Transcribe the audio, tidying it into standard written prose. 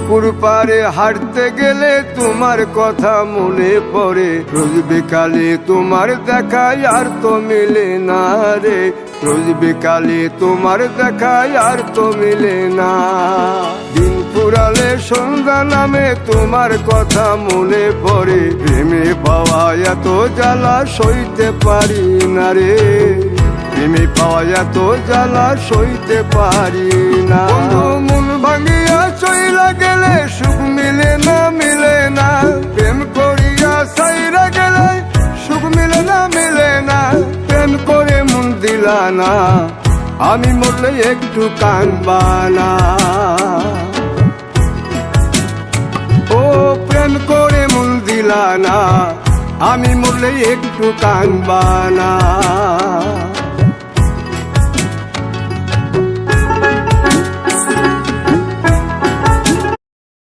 পুকুর পাড়ে হাঁটতে গেলে তোমার কথা মনে পড়ে, রোজ বিকালে তোমার দেখায় আর তো মিলে না রে, রোজ বিকালে তোমার দেখায় আর তো মিলে না। দিন ফুরালে সন্ধ্যা নামে তোমার কথা মনে পড়ে, প্রেমে পাওয়া এত জ্বালা সইতে পারি না রে, প্রেমে পাওয়া এত জ্বালা সইতে পারি না। মন ভাঙিয়া চইলা গেলে সুখ মিলে না, মিলে না, প্রেম করিয়া সাইরা গেলে সুখ মিলে না, মিলে না, প্রেম করে মন দিলা না, আমি মরলে একটু কাঁদবা না। ও প্রেম করে মন দিলা না, আমি মরলে একটু কাঁদবা না।